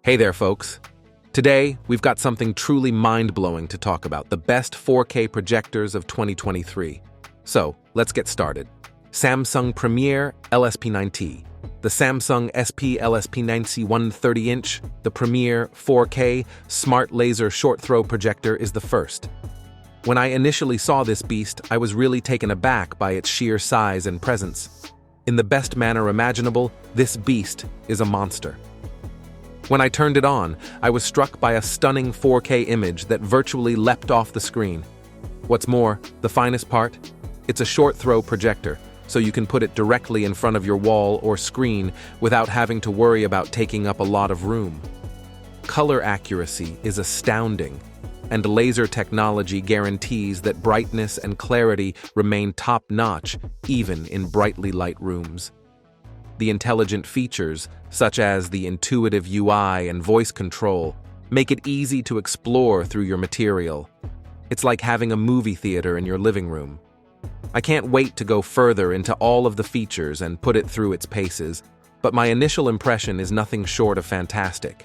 Hey there, folks. Today, we've got something truly mind-blowing to talk about, the best 4K projectors of 2023. So, let's get started. Samsung Premier LSP9T. The Samsung SP-LSP9T 130-inch, the Premier 4K Smart Laser Short-Throw Projector is the first. When I initially saw this beast, I was really taken aback by its sheer size and presence. In the best manner imaginable, this beast is a monster. When I turned it on, I was struck by a stunning 4K image that virtually leapt off the screen. What's more, the finest part? It's a short-throw projector, so you can put it directly in front of your wall or screen without having to worry about taking up a lot of room. Color accuracy is astounding, and laser technology guarantees that brightness and clarity remain top-notch even in brightly lit rooms. The intelligent features, such as the intuitive UI and voice control, make it easy to explore through your material. It's like having a movie theater in your living room. I can't wait to go further into all of the features and put it through its paces, but my initial impression is nothing short of fantastic.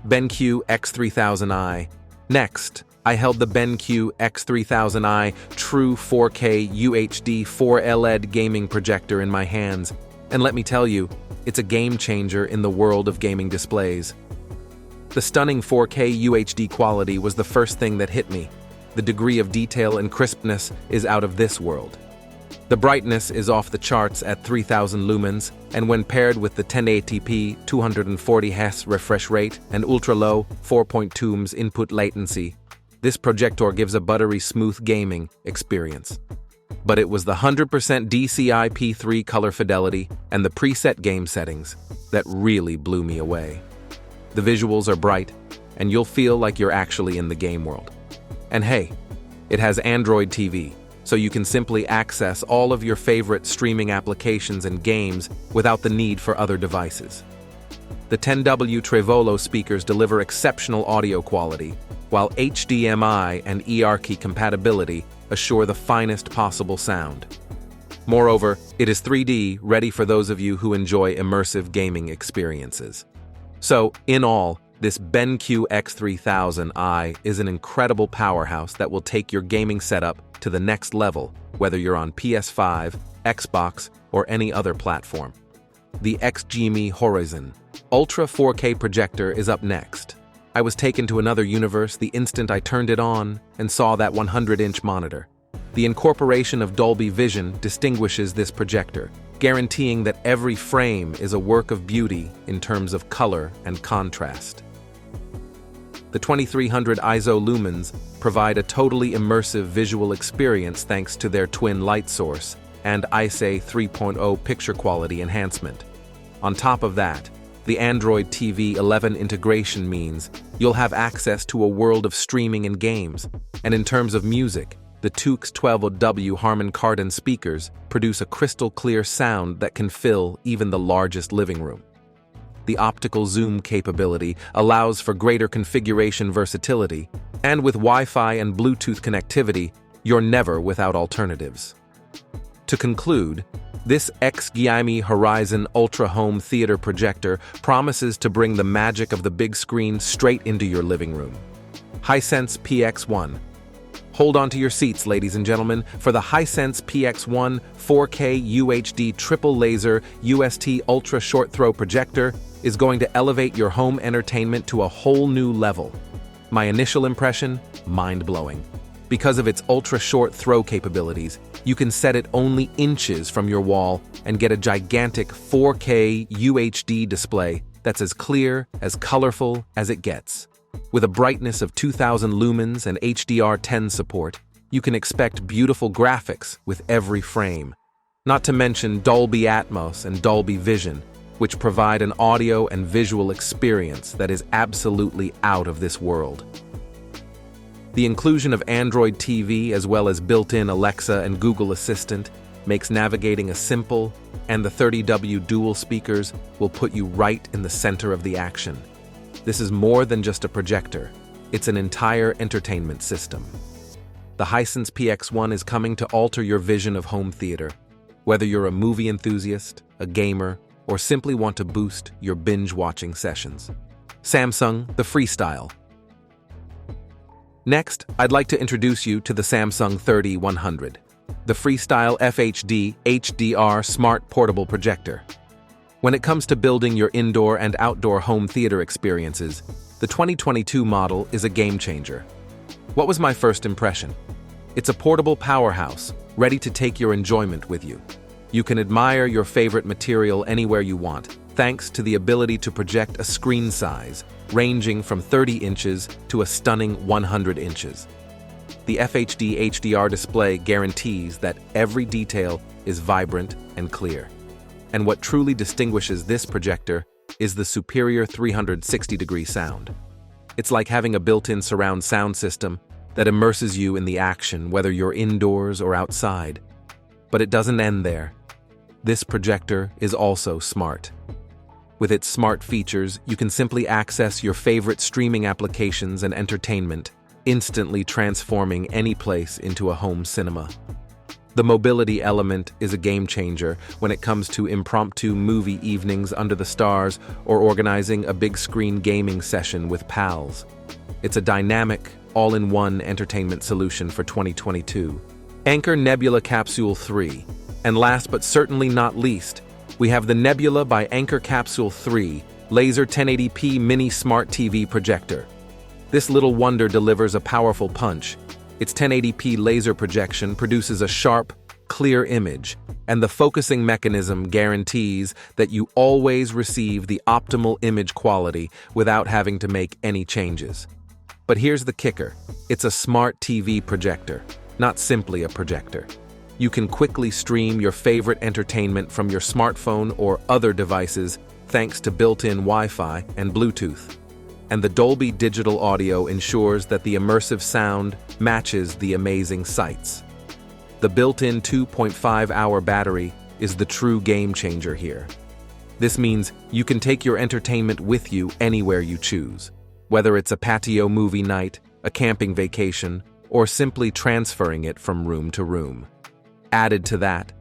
BenQ X3000i. Next, I held the BenQ X3000i True 4K UHD 4LED gaming projector in my hands. And let me tell you, it's a game changer in the world of gaming displays. The stunning 4K UHD quality was the first thing that hit me. The degree of detail and crispness is out of this world. The brightness is off the charts at 3000 lumens, and when paired with the 1080p 240 Hz refresh rate and ultra-low 4.2 ms input latency, this projector gives a buttery smooth gaming experience. But it was the 100% DCI-P3 color fidelity and the preset game settings that really blew me away. The visuals are bright, and you'll feel like you're actually in the game world. And hey, it has Android TV, so you can simply access all of your favorite streaming applications and games without the need for other devices. The 10W Trevolo speakers deliver exceptional audio quality, while HDMI and eARC compatibility assure the finest possible sound. Moreover, it is 3D ready for those of you who enjoy immersive gaming experiences. So, in all, this BenQ X3000i is an incredible powerhouse that will take your gaming setup to the next level, whether you're on PS5, Xbox, or any other platform. The XGIMI Horizon Ultra 4K projector is up next. I was taken to another universe the instant I turned it on and saw that 100-inch monitor. The incorporation of Dolby Vision distinguishes this projector, guaranteeing that every frame is a work of beauty in terms of color and contrast. The 2300 ISO lumens provide a totally immersive visual experience thanks to their twin light source and ISA 3.0 picture quality enhancement. On top of that, the Android TV 11 integration means you'll have access to a world of streaming and games. And in terms of music, the Tux 12W Harman Kardon speakers produce a crystal clear sound that can fill even the largest living room. The optical zoom capability allows for greater configuration versatility, and with Wi-Fi and Bluetooth connectivity, you're never without alternatives. To conclude, this XGIMI Horizon Ultra Home Theater projector promises to bring the magic of the big screen straight into your living room. Hisense PX1. Hold on to your seats, ladies and gentlemen, for the Hisense PX1 4K UHD Triple Laser UST Ultra Short-Throw Projector is going to elevate your home entertainment to a whole new level. My initial impression? Mind-blowing. Because of its ultra-short throw capabilities, you can set it only inches from your wall and get a gigantic 4K UHD display that's as clear, as colorful as it gets. With a brightness of 2000 lumens and HDR10 support, you can expect beautiful graphics with every frame. Not to mention Dolby Atmos and Dolby Vision, which provide an audio and visual experience that is absolutely out of this world. The inclusion of Android TV as well as built-in Alexa and Google Assistant makes navigating a simple, and the 30W dual speakers will put you right in the center of the action. This is more than just a projector, it's an entire entertainment system. The Hisense PX1 is coming to alter your vision of home theater. Whether you're a movie enthusiast, a gamer, or simply want to boost your binge-watching sessions. Samsung, the Freestyle. Next, I'd like to introduce you to the Samsung 30-100, the Freestyle FHD HDR Smart Portable Projector. When it comes to building your indoor and outdoor home theater experiences, the 2022 model is a game changer. What was my first impression? It's a portable powerhouse, ready to take your enjoyment with you. You can admire your favorite material anywhere you want, thanks to the ability to project a screen size ranging from 30 inches to a stunning 100 inches. The FHD HDR display guarantees that every detail is vibrant and clear. And what truly distinguishes this projector is the superior 360-degree sound. It's like having a built-in surround sound system that immerses you in the action, whether you're indoors or outside. But it doesn't end there. This projector is also smart. With its smart features, you can simply access your favorite streaming applications and entertainment, instantly transforming any place into a home cinema. The mobility element is a game changer when it comes to impromptu movie evenings under the stars or organizing a big screen gaming session with pals. It's a dynamic, all-in-one entertainment solution for 2022. Anker Nebula Capsule 3. And last but certainly not least, we have the Nebula by Anker Capsule 3 Laser 1080p Mini Smart TV Projector. This little wonder delivers a powerful punch. Its 1080p laser projection produces a sharp, clear image, and the focusing mechanism guarantees that you always receive the optimal image quality without having to make any changes. But here's the kicker. It's a smart TV projector, not simply a projector. You can quickly stream your favorite entertainment from your smartphone or other devices thanks to built-in Wi-Fi and Bluetooth. And the Dolby Digital audio ensures that the immersive sound matches the amazing sights. The built-in 2.5-hour battery is the true game changer here. This means you can take your entertainment with you anywhere you choose, whether it's a patio movie night, a camping vacation, or simply transferring it from room to room. Added to that,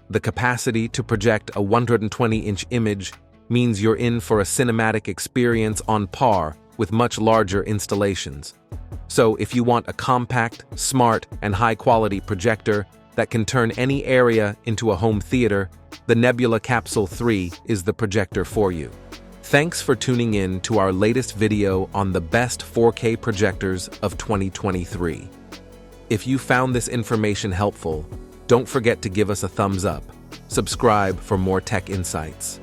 the capacity to project a 120-inch image means you're in for a cinematic experience on par with much larger installations. So if you want a compact, smart, and high-quality projector that can turn any area into a home theater, the Nebula Capsule 3 is the projector for you. Thanks for tuning in to our latest video on the best 4K projectors of 2023. If you found this information helpful, don't forget to give us a thumbs up. Subscribe for more tech insights.